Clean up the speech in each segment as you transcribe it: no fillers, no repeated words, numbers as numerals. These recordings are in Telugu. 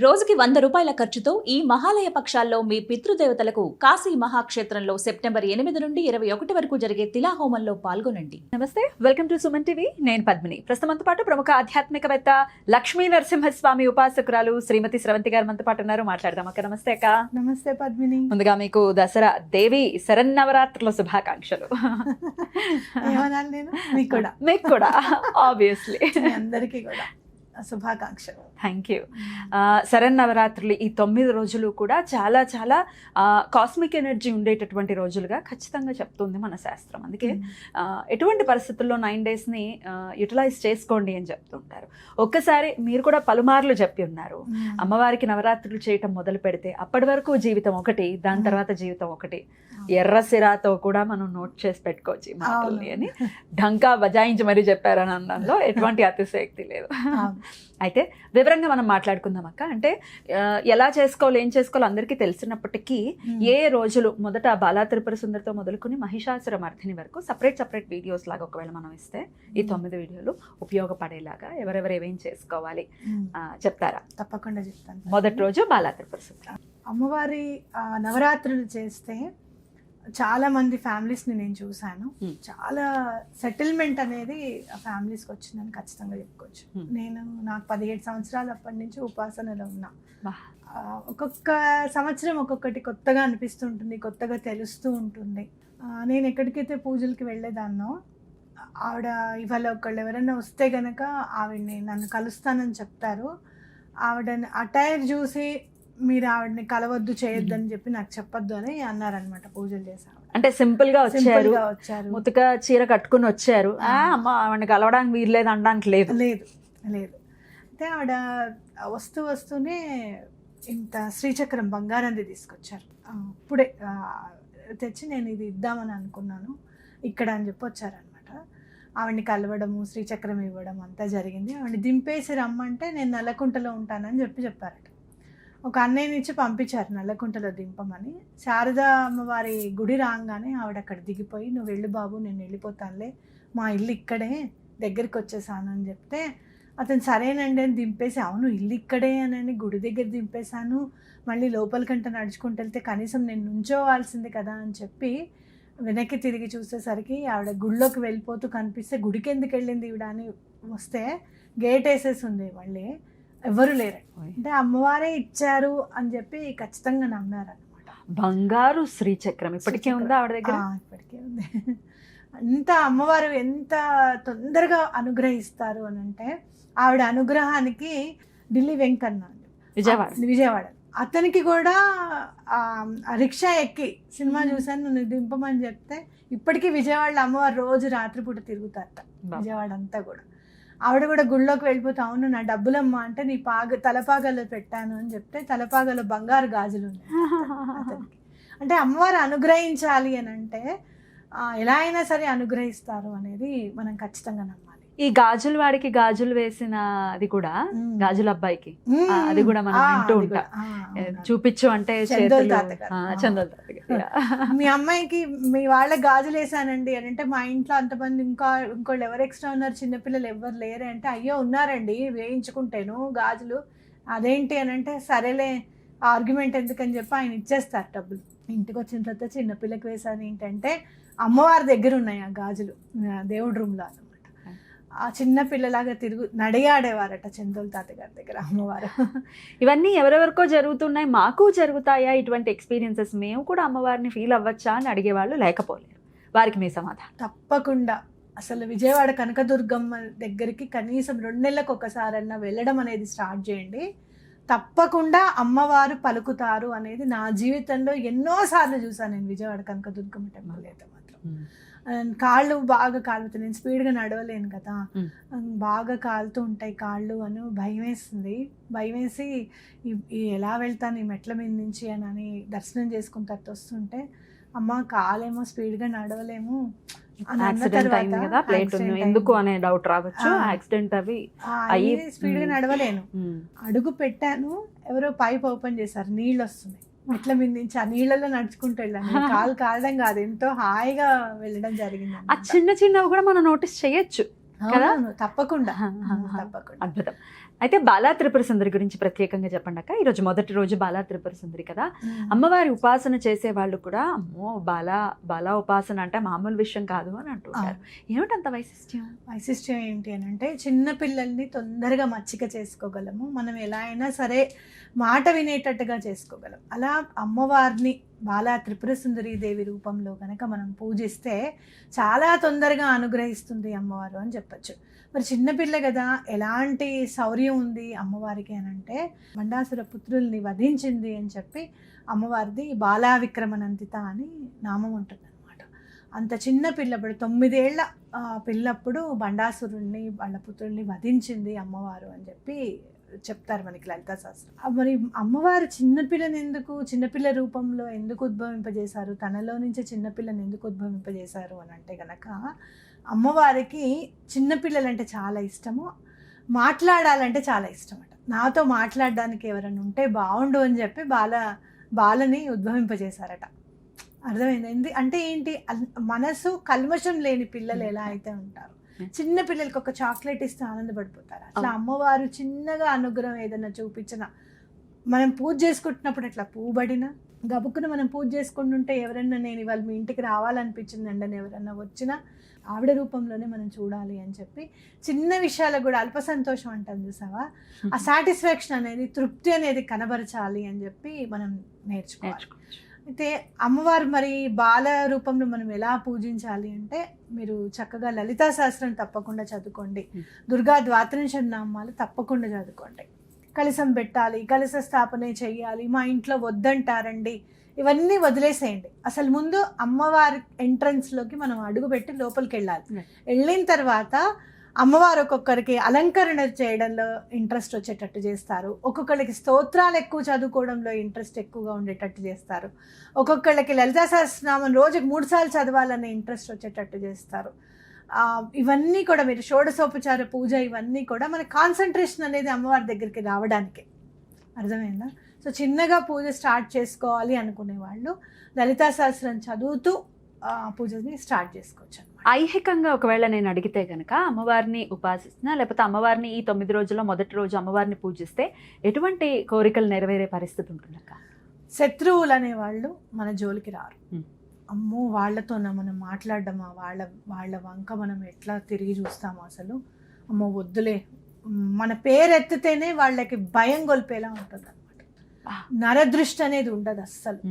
రోజుకి 100 రూపాయల ఖర్చుతో ఈ మహాలయ పక్షాల్లో మీ పితృదేవతలకు కాశీ మహాక్షేత్రంలో సెప్టెంబర్ 8 నుండి 21 వరకు జరిగే తిలాహోమంలో పాల్గొనండి. నమస్తే, వెల్కమ్ టు సుమన్ టీవీ. నేను పద్మిని. ప్రస్తుతంతో పాటు ప్రముఖ ఆధ్యాత్మికవేత్త లక్ష్మీ నరసింహస్వామి ఉపాసకురాలు శ్రీమతి స్రవంతి గారు మనతో పాటు ఉన్నారు. మాట్లాడదాం అక్క. నమస్తే అక్క. నమస్తే పద్మిని. ముందుగా మీకు దసరా దేవి శరన్నవరాత్రుల శుభాకాంక్షలు. ఏమనాలి నేను? మీకు కూడా ఆబ్వియస్లీ అందరికీ కూడా శుభాకాంక్షలు. Thank you. శరన్నవరాత్రులు ఈ 9 రోజులు కూడా చాలా చాలా కాస్మిక్ ఎనర్జీ ఉండేటటువంటి రోజులుగా ఖచ్చితంగా చెప్తుంది మన శాస్త్రం. అందుకే ఎటువంటి పరిస్థితుల్లో 9 డేస్ని యూటిలైజ్ చేసుకోండి అని చెప్తుంటారు. ఒక్కసారి మీరు కూడా పలుమార్లు చెప్పి ఉన్నారు, అమ్మవారికి నవరాత్రులు చేయటం మొదలు పెడితే అప్పటి వరకు జీవితం ఒకటి, దాని తర్వాత జీవితం ఒకటి. ఎర్ర సిరాతో కూడా మనం నోట్ చేసి పెట్టుకోవచ్చు ఈ మాటల్ని అని ఢంకా బజాయించి మరీ చెప్పారని అనడంలో ఎటువంటి అతిశయోక్తి లేదు. అయితే వివరంగా మనం మాట్లాడుకుందాం అక్క. అంటే ఎలా చేసుకోవాలి, ఏం చేసుకోవాలి అందరికీ తెలిసినప్పటికీ ఏ రోజులు మొదట బాలా త్రిపుర సుందరితో మొదలుకొని మహిషాసుర మర్దిని వరకు సపరేట్ వీడియోస్ లాగా ఒకవేళ మనం ఇస్తే ఈ 9 వీడియోలు ఉపయోగపడేలాగా ఎవరెవరు ఏమేం చేసుకోవాలి చెప్తారా? తప్పకుండా చెప్తాను. మొదటి రోజు బాలా త్రిపుర సుందరి. అమ్మవారి నవరాత్రులు చేస్తే చాలా మంది ఫ్యామిలీస్ని నేను చూశాను. చాలా సెటిల్మెంట్ అనేది ఆ ఫ్యామిలీస్కి వచ్చిందని ఖచ్చితంగా చెప్పుకోవచ్చు. నాకు 17 సంవత్సరాలు అప్పటి నుంచి ఉపాసనలో ఉన్నా. ఒక్కొక్క సంవత్సరం ఒక్కొక్కటి కొత్తగా అనిపిస్తుంటుంది, కొత్తగా తెలుస్తూ ఉంటుంది. నేను ఎక్కడికైతే పూజలకి వెళ్ళేదాన్నో ఆవిడ ఇవాళ ఒకళ్ళు ఎవరైనా వస్తే గనక ఆవిడని నన్ను కలుస్తానని చెప్తారు. ఆవిడని అటైర్ చూసి మీరు ఆవిడని కలవద్దు, చేయొద్దని చెప్పి నాకు చెప్పొద్దు అని అన్నారనమాట పూజలు చేశారు. అంటే సింపుల్ గా వచ్చారు, ముతక చీర కట్టుకుని వచ్చారు, అమ్మ ఆవిడని కలవడానికి వీల్లేదు అనడానికి లేదు. అయితే ఆవిడ వస్తూనే ఇంత శ్రీచక్రం బంగారంది తీసుకొచ్చారు. ఇప్పుడే తెచ్చి నేను ఇది ఇద్దామని అనుకున్నాను ఇక్కడ అని చెప్పి వచ్చారనమాట. ఆవిడని కలవడము, శ్రీచక్రం ఇవ్వడం అంతా జరిగింది. ఆవిడని దింపేసి రమ్మంటే నేను నల్లకుంటలో ఉంటానని చెప్పారట. ఒక అన్నయ్యని ఇచ్చి పంపించారు నల్లకుంటలో దింపమని. శారదా అమ్మవారి గుడి రాగానే ఆవిడ అక్కడ దిగిపోయి, నువ్వు వెళ్ళు బాబు, నేను వెళ్ళిపోతానులే, మా ఇల్లు ఇక్కడే, దగ్గరికి వచ్చేసాను అని చెప్తే అతను సరేనండి అని దింపేసి, అవును ఇల్లు ఇక్కడే అని గుడి దగ్గర దింపేశాను, మళ్ళీ లోపలికంట నడుచుకుంటూ వెళ్తే కనీసం నేను నుంచోవాల్సింది కదా అని చెప్పి వెనక్కి తిరిగి చూసేసరికి ఆవిడ గుడిలోకి వెళ్ళిపోతూ కనిపిస్తే, గుడికి ఎందుకు వెళ్ళింది ఈవిడ అని వస్తే గేట్ వేసేసి ఉంది, మళ్ళీ ఎవరు లేరు. అంటే అమ్మవారే ఇచ్చారు అని చెప్పి ఖచ్చితంగా నమ్మారనమాట. బంగారు శ్రీచక్రం ఇప్పటికే ఉందా ఆవిడ దగ్గర? ఇప్పటికే ఉంది. అంత అమ్మవారు ఎంత తొందరగా అనుగ్రహిస్తారు అని అంటే, ఆవిడ అనుగ్రహానికి ఢిల్లీ వెంకన్న విజయవాడ అతనికి కూడా రిక్షా ఎక్కి సినిమా చూసాను, నువ్వు దింపమని చెప్తే ఇప్పటికీ విజయవాడలో అమ్మవారు రోజు రాత్రిపూట తిరుగుతారట విజయవాడ అంతా కూడా. ఆవిడ కూడా గుళ్ళోకి వెళ్ళిపోతే, అవును నా డబ్బులమ్మా అంటే నీ తలపాగలో పెట్టాను అని చెప్తే తలపాగలో బంగారు గాజులు ఉన్నాయి అతనికి. అంటే అమ్మవారు అనుగ్రహించాలి అని అంటే ఎలా అయినా సరే అనుగ్రహిస్తారు అనేది మనం ఖచ్చితంగా నమ్మాలి. ఈ గాజులు వాడికి గాజులు వేసిన అది కూడా గాజుల అబ్బాయికి అది కూడా మనం వింటూ ఉంటాం. చూపించు అంటే చందోల్ మీ అమ్మాయికి మీ వాళ్ళకి గాజులు వేసానండి అని అంటే, మా ఇంట్లో అంతమంది ఇంకోళ్ళు ఎవరు ఎక్స్ట్రా ఉన్నారు, చిన్నపిల్లలు ఎవరు లేరే అంటే, అయ్యో ఉన్నారండి వేయించుకుంటేను గాజులు, అదేంటి అని అంటే, సరేలే ఆర్గ్యుమెంట్ ఎందుకని చెప్పి ఆయన ఇచ్చేస్తారు డబ్బులు. ఇంటికి వచ్చిన తర్వాత చిన్నపిల్లకి వేసాను ఏంటంటే, అమ్మవారి దగ్గర ఉన్నాయి ఆ గాజులు దేవుడి రూమ్లో అనమాట. ఆ చిన్న పిల్లలాగా నడియాడేవారట చందోల్ తాతగారి దగ్గర అమ్మవారు. ఇవన్నీ ఎవరెవరికో జరుగుతున్నాయి, మాకు జరుగుతాయా ఇటువంటి ఎక్స్పీరియన్సెస్, మేము కూడా అమ్మవారిని ఫీల్ అవ్వచ్చా అని అడిగేవాళ్ళు లేకపోలేరు. వారికి మీ సమాధానం? తప్పకుండా. అసలు విజయవాడ కనకదుర్గమ్మ దగ్గరికి కనీసం 2 నెలలకు ఒకసారన్నా వెళ్ళడం అనేది స్టార్ట్ చేయండి. తప్పకుండా అమ్మవారు పలుకుతారు అనేది నా జీవితంలో ఎన్నోసార్లు చూసాను నేను. విజయవాడ కనకదుర్గమ్మ టెంపుల్ అయితే మాత్రం కాళ్ళు బాగా కాలుతాయి, నేను స్పీడ్గా నడవలేను కదా, బాగా కాలుతూ ఉంటాయి కాళ్ళు అని భయం వేసి ఎలా వెళ్తాను ఈ మెట్ల మీద నుంచి అని దర్శనం చేసుకున్న తర్వాత వస్తుంటే, అమ్మ కాలేమో స్పీడ్గా నడవలేము ఎందుకు అనే డౌట్ రావచ్చు. యాక్సిడెంట్ అవి స్పీడ్గా నడవలేను, అడుగు పెట్టాను, ఎవరో పైప్ ఓపెన్ చేశారు, నీళ్ళు వస్తున్నాయి, మెట్ల మీద నుంచి ఆ నీళ్ళలో నడుచుకుంటూ వెళ్ళాను. కాలు కాలడం కాదు, ఎంతో హాయిగా వెళ్ళడం జరిగింది. ఆ చిన్నవి కూడా మనం నోటీస్ చేయొచ్చు. కదా? అవును, తప్పకుండా తప్పకుండా. అద్భుతం. అయితే బాలా త్రిపుర సుందరి గురించి ప్రత్యేకంగా చెప్పండి అక్క. ఈరోజు మొదటి రోజు బాలా త్రిపుర సుందరి కదా, అమ్మవారి ఉపాసన చేసే వాళ్ళు కూడా అమ్మో బాలా ఉపాసన అంటే మామూలు విషయం కాదు అని అంటుంటారు. ఏమిటంత వైశిష్ట్యం ఏంటి అని అంటే, చిన్న పిల్లల్ని తొందరగా మచ్చిక చేసుకోగలము, మనం ఎలా అయినా సరే మాట వినేటట్టుగా చేసుకోగలం. అలా అమ్మవారిని బాలా త్రిపుర సుందరి దేవి రూపంలో కనుక మనం పూజిస్తే చాలా తొందరగా అనుగ్రహిస్తుంది అమ్మవారు అని చెప్పచ్చు. మరి చిన్నపిల్ల కదా, ఎలాంటి శౌర్యం ఉంది అమ్మవారికి అని అంటే, బండాసుర పుత్రుల్ని వధించింది అని చెప్పి అమ్మవారిది బాలా విక్రమనందిత అని నామం ఉంటుంది అనమాట. అంత చిన్న పిల్లప్పుడు 9 ఏళ్ల పిల్లప్పుడు బండాసురుణ్ణి వాళ్ళ పుత్రుల్ని వధించింది అమ్మవారు అని చెప్పి చెప్తారు మనకి లలితా శాస్త్రం. మరి అమ్మవారు చిన్నపిల్ల రూపంలో ఎందుకు ఉద్భవింపజేశారు, తనలో నుంచి చిన్నపిల్లని ఎందుకు ఉద్భవింపజేశారు అని అంటే గనక, అమ్మవారికి చిన్నపిల్లలంటే చాలా ఇష్టము, మాట్లాడాలంటే చాలా ఇష్టం అట. నాతో మాట్లాడడానికి ఎవరైనా ఉంటే బాగుండు అని చెప్పి బాలని ఉద్భవింపజేశారట. అర్థమైంది అంటే ఏంటి, మనసు కల్మషం లేని పిల్లలు ఎలా అయితే ఉంటారు, చిన్న పిల్లలకి ఒక చాక్లెట్ ఇస్తే ఆనందపడిపోతారు, అట్లా అమ్మవారు చిన్నగా అనుగ్రహం ఏదైనా చూపించిన, మనం పూజ చేసుకుంటున్నప్పుడు అట్లా పూబడిన గబుక్కున మనం పూజ చేసుకుంటుంటే ఎవరన్నా నేను ఇవాళ మీ ఇంటికి రావాలనిపించిందండి అని ఎవరన్నా వచ్చినా ఆవిడ రూపంలోనే మనం చూడాలి అని చెప్పి, చిన్న విషయాలకు కూడా అల్ప సంతోషం అంటాం చూసావా, ఆ సాటిస్ఫాక్షన్ అనేది, తృప్తి అనేది కనబరచాలి అని చెప్పి మనం నేర్చుకోవాలి. అయితే అమ్మవారు మరి బాల రూపంలో మనం ఎలా పూజించాలి అంటే, మీరు చక్కగా లలితా శాస్త్రం తప్పకుండా చదువుకోండి, దుర్గా ద్వాత్రింశ నామాలు తప్పకుండా చదువుకోండి, కలశం పెట్టాలి, కలశ స్థాపనే చెయ్యాలి, మా ఇంట్లో వద్దంటారండి, ఇవన్నీ వదిలేసేయండి. అసలు ముందు అమ్మవారి ఎంట్రన్స్లోకి మనం అడుగుపెట్టి లోపలికి వెళ్ళాలి. వెళ్ళిన తర్వాత అమ్మవారు ఒక్కొక్కరికి అలంకరణ చేయడంలో ఇంట్రెస్ట్ వచ్చేటట్టు చేస్తారు, ఒక్కొక్కరికి స్తోత్రాలు ఎక్కువ చదువుకోవడంలో ఇంట్రెస్ట్ ఎక్కువగా ఉండేటట్టు చేస్తారు, ఒక్కొక్కళ్ళకి లలితా సహస్రనామం రోజుకి 3 సార్లు చదవాలనే ఇంట్రెస్ట్ వచ్చేటట్టు చేస్తారు. ఇవన్నీ కూడా మీరు షోడశోపచార పూజ ఇవన్నీ కూడా మన కాన్సన్ట్రేషన్ అనేది అమ్మవారి దగ్గరికి రావడానికి. అర్థమైందా? సో చిన్నగా పూజ స్టార్ట్ చేసుకోవాలి అనుకునే వాళ్ళు లలితా సహస్రం చదువుతూ పూజని స్టార్ట్ చేసుకోవచ్చు అనమాట. ఐహికంగా ఒకవేళ నేను అడిగితే కనుక, అమ్మవారిని ఉపాసిస్తున్నా లేకపోతే అమ్మవారిని ఈ 9 రోజుల్లో మొదటి రోజు అమ్మవారిని పూజిస్తే ఎటువంటి కోరికలు నెరవేరే పరిస్థితి ఉంటుందక్క? శత్రువులు అనేవాళ్ళు మన జోలికి రారు. అమ్మో వాళ్ళతో మనం మాట్లాడడమా, వాళ్ళ వంక మనం ఎట్లా తిరిగి చూస్తామో, అసలు అమ్మో వద్దులే, మన పేరు ఎత్తితేనే వాళ్ళకి భయం గొల్పేలా ఉంటుంది అనమాట. నరదృష్టి అనేది ఉండదు అస్సలు.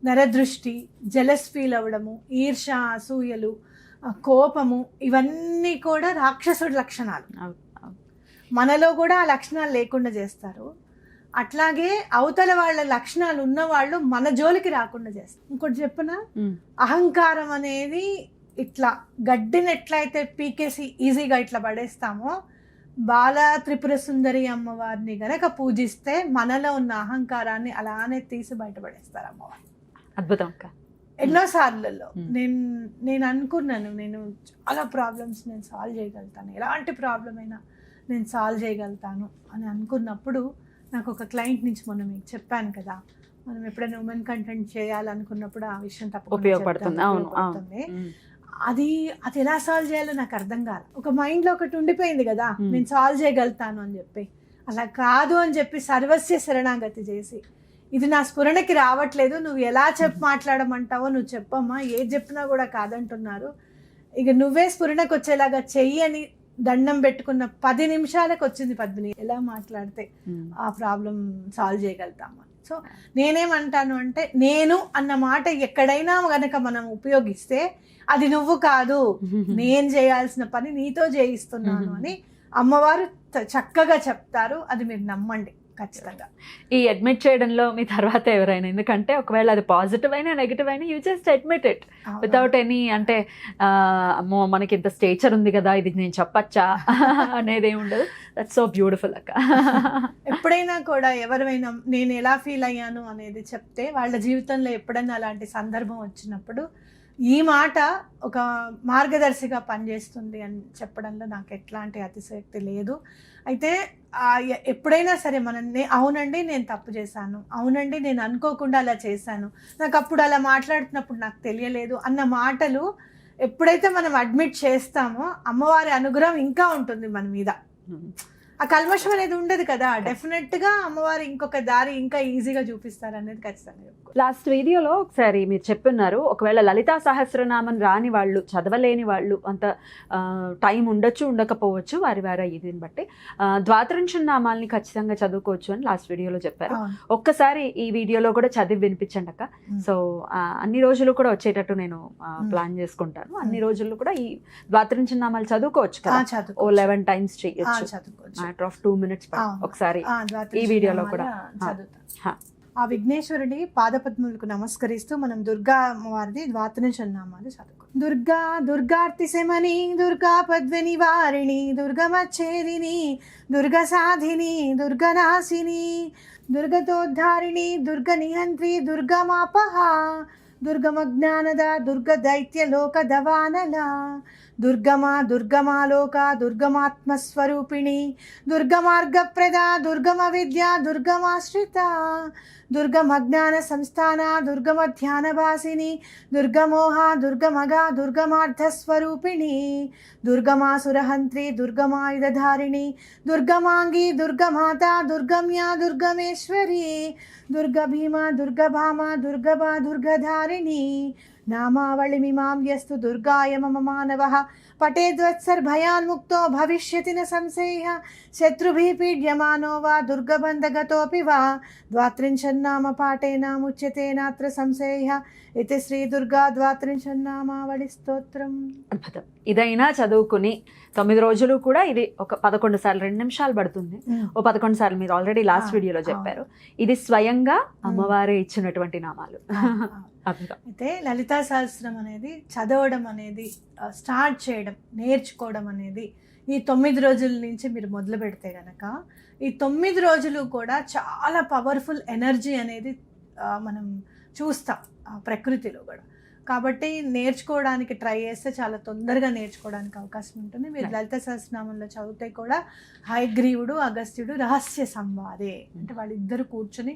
నరదృష్టి, జెలస్ ఫీల్ అవ్వడము, ఈర్ష, అసూయలు, కోపము, ఇవన్నీ కూడా రాక్షసుడి లక్షణాలు. మనలో కూడా ఆ లక్షణాలు లేకుండా చేస్తారు. అట్లాగే అవతల వాళ్ళ లక్షణాలు ఉన్నవాళ్ళు మన జోలికి రాకుండా చేస్తారు. ఇంకోటి చెప్పనా, అహంకారం అనేది ఇట్లా గడ్డిని ఎట్లయితే పీకేసి ఈజీగా ఇట్లా పడేస్తామో, బాలా త్రిపుర సుందరి అమ్మవారిని గనక పూజిస్తే మనలో ఉన్న అహంకారాన్ని అలానే తీసి బయటపడేస్తారు అమ్మవారు. అద్భుతం అక్క. ఎన్నోసార్లలో నేను అనుకున్నాను, నేను చాలా ప్రాబ్లమ్స్ నేను సాల్వ్ చేయగలుగుతాను, ఎలాంటి ప్రాబ్లం అయినా నేను సాల్వ్ చేయగలుగుతాను అని అనుకున్నప్పుడు, నాకు ఒక క్లయింట్ నుంచి మొన్న మీకు చెప్పాను కదా, మనం ఎప్పుడైనా ఉమెన్ కంటెంట్ చేయాలనుకున్నప్పుడు ఆ విషయం తప్పకుండా ఉపయోగపడుతుంది. అది ఎలా సాల్వ్ చేయాలో నాకు అర్థం కాదు. ఒక మైండ్లో ఒకటి ఉండిపోయింది కదా, నేను సాల్వ్ చేయగలుగుతాను అని చెప్పి. అలా కాదు అని చెప్పి సర్వస్య శరణాగతి చేసి, ఇది నా స్ఫురణకి రావట్లేదు, నువ్వు ఎలా మాట్లాడమంటావో నువ్వు చెప్పమ్మా, ఏది చెప్పినా కూడా కాదంటున్నారు, ఇక నువ్వే స్ఫురణకు వచ్చేలాగా చెయ్యి అని దండం పెట్టుకున్న 10 నిమిషాలకు వచ్చింది పద్మిని, ఎలా మాట్లాడితే ఆ ప్రాబ్లం సాల్వ్ చేయగలుగుతామా. సో నేనేమంటాను అంటే, నేను అన్న మాట ఎక్కడైనా గనక మనం ఉపయోగిస్తే, అది నువ్వు కాదు, నేను చేయాల్సిన పని నీతో చేయిస్తున్నాను అని అమ్మవారు చక్కగా చెప్తారు. అది మీరు నమ్మండి ఖచ్చితంగా. ఈ అడ్మిట్ చేయడంలో మీ తర్వాత ఎవరైనా, ఎందుకంటే ఒకవేళ అది పాజిటివ్ అయినా నెగిటివ్ అయినా, you just admit it without any అంటే అమ్మో మనకి ఇంత స్టేచర్ ఉంది కదా, ఇది నేను చెప్పచ్చా అనేది ఏమి ఉండదు. దట్స్ సో బ్యూటిఫుల్ అక్క. ఎప్పుడైనా కూడా ఎవరైనా నేను ఎలా ఫీల్ అయ్యాను అనేది చెప్తే, వాళ్ళ జీవితంలో ఎప్పుడైనా అలాంటి సందర్భం వచ్చినప్పుడు ఈ మాట ఒక మార్గదర్శిగా పనిచేస్తుంది అని చెప్పడంలో నాకు ఎట్లాంటి అతిశయోక్తి లేదు. అయితే ఎప్పుడైనా సరే అవునండి నేను తప్పు చేశాను, అవునండి నేను అనుకోకుండా అలా చేశాను, నాకు అప్పుడు అలా మాట్లాడుతున్నప్పుడు నాకు తెలియలేదు అన్న మాటలు ఎప్పుడైతే మనం అడ్మిట్ చేస్తామో అమ్మవారి అనుగ్రహం ఇంకా ఉంటుంది మన మీద. ఆ కల్మషం అనేది ఉండదు కదా, డెఫినెట్ గా అమ్మవారు ఇంకొక దారి ఇంకా ఈజీగా చూపిస్తారు అనేది ఖచ్చితంగా చెప్పుకోవాలి. లాస్ట్ వీడియోలో ఒకసారి మీరు చెప్పున్నారు, ఒకవేళ లలితా సహస్రనామం రాని వాళ్ళు, చదవలేని వాళ్ళు, అంత టైం ఉండొచ్చు ఉండకపోవచ్చు వారి వారి ఇదిని బట్టి ద్వాదశ నామాల్ని ఖచ్చితంగా చదువుకోవచ్చు అని లాస్ట్ వీడియోలో చెప్పారు. ఒక్కసారి ఈ వీడియోలో కూడా చదివి వినిపించండి అక్క. సో అన్ని రోజులు కూడా వచ్చేటట్టు నేను ప్లాన్ చేసుకుంటాను. అన్ని రోజుల్లో కూడా ఈ ద్వాదశ నామాలు చదువుకోవచ్చు కదా, ఓ 11 టైమ్స్ చేయొచ్చు. Matter of 2 minutes. ఒకసారి ఈ వీడియోలో కూడా ఆ విఘ్నేశ్వరుడి పాదపద్ములకు నమస్కరిస్తూ మనం దుర్గా అమ్మవారిది ద్వాదశ నామాలు చదువుకో. దుర్గా దుర్గార్తి శమని, దుర్గా పద్మిని వారిణి, దుర్గమచ్ఛేదిని, దుర్గ సాధిని, దుర్గనాశిని, దుర్గతోద్ధారిణి, దుర్గ నిహంత్రి, దుర్గమాపహ, దుర్గమజ్ఞానద, దుర్గ దైత్య లోక దవానల, దుర్గమా దుర్గమాలోక, దుర్గమాత్మస్వరూపిణి, దుర్గమార్గప్రద, దుర్గమ విద్య, దుర్గమాశ్రిత, దుర్గమజ్ఞాన సంస్థాన, దుర్గమధ్యానవాసిని, దుర్గమోహ, దుర్గమగ, దుర్గమార్థస్వరూపిణి, దుర్గమాసురహంత్రి, దుర్గమాయుధధారిణి, దుర్గమాంగి, దుర్గమాత, దుర్గమ్య, దుర్గమేశ్వరి, దుర్గభీమ, దుర్గభామ, దుర్గభా, దుర్గధారిణి, నామావళిమిమాం యస్తు దుర్గాయ మమ మానవః పఠేద్వత్సర్భయాన్ముక్తో భవిష్యతి న సంశయః శత్రుభిః పీడ్యమానో వా దుర్గబంధగతోపి వా ద్వాత్రింశన్నామ పాఠేనాముచ్యతే నాత్ర సంశయః. ఇది శ్రీ దుర్గా ద్వాత్రింశన్నామావళి స్తోత్రం. అద్భుతం. ఇదైనా చదువుకుని 9 రోజులు కూడా ఇది ఒక 11 సార్లు 2 నిమిషాలు పడుతుంది. ఓ 11 సార్లు మీరు ఆల్రెడీ లాస్ట్ వీడియోలో చెప్పారు. ఇది స్వయంగా అమ్మవారే ఇచ్చినటువంటి నామాలు. అయితే లలితా సహస్రం అనేది చదవడం అనేది, స్టార్ట్ చేయడం, నేర్చుకోవడం అనేది ఈ 9 రోజుల నుంచి మీరు మొదలు పెడితే గనక ఈ 9 రోజులు కూడా చాలా పవర్ఫుల్ ఎనర్జీ అనేది మనం చూస్తాం ప్రకృతిలో కూడా. కాబట్టి నేర్చుకోవడానికి ట్రై చేస్తే చాలా తొందరగా నేర్చుకోవడానికి అవకాశం ఉంటుంది. మీరు లలిత సహస్రనామంలో చదివితే కూడా హయగ్రీవుడు, అగస్త్యుడు రహస్య సంవాదే అంటే వాళ్ళిద్దరు కూర్చుని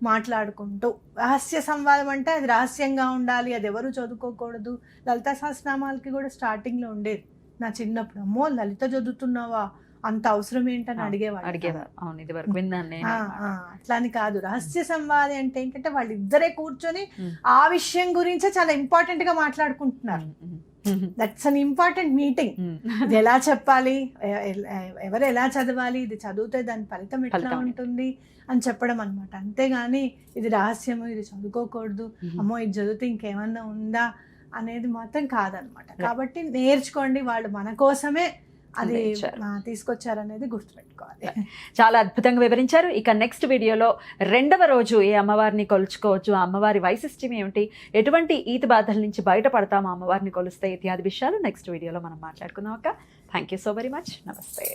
మాట్లాడుకుంటూ, రహస్య సంవాదం అంటే అది రహస్యంగా ఉండాలి, అది ఎవరు చదువుకోకూడదు. లలిత సహస్రనామాలకి కూడా స్టార్టింగ్లో ఉండేది. నా చిన్నప్పుడు అమ్మో లలిత చదువుతున్నావా, అంత అవసరం ఏంటని అడిగేవారు. అవును, ఇది వరకు విన్నాను. అట్లా అని కాదు, రహస్య సంవాది అంటే ఏంటంటే వాళ్ళిద్దరే కూర్చొని ఆ విషయం గురించే చాలా ఇంపార్టెంట్ గా మాట్లాడుకుంటున్నారు. That's an important meeting. ఇది ఎలా చెప్పాలి, ఎవరు ఎలా చదవాలి, ఇది చదివితే దాని ఫలితం ఎట్లా ఉంటుంది అని చెప్పడం అనమాట. అంతేగాని ఇది రహస్యము, ఇది చదువుకోకూడదు, అమ్మో ఇది చదివితే ఇంకేమన్నా ఉందా అనేది మాత్రం కాదనమాట. కాబట్టి నేర్చుకోండి, వాళ్ళు మన కోసమే అది తీసుకొచ్చారనేది గుర్తుపెట్టుకోవాలి. చాలా అద్భుతంగా వివరించారు. ఇక నెక్స్ట్ వీడియోలో 2వ రోజు ఏ అమ్మవారిని కొలుచుకోవచ్చు, ఆ అమ్మవారి వైశిష్ట్యం ఏమిటి, ఎటువంటి ఈతి బాధల నుంచి బయటపడతాము అమ్మవారిని కొలుస్తే ఇత్యాది విషయాలు నెక్స్ట్ వీడియోలో మనం మాట్లాడుకుందాం అక్క. Thank you so very much. నమస్తే.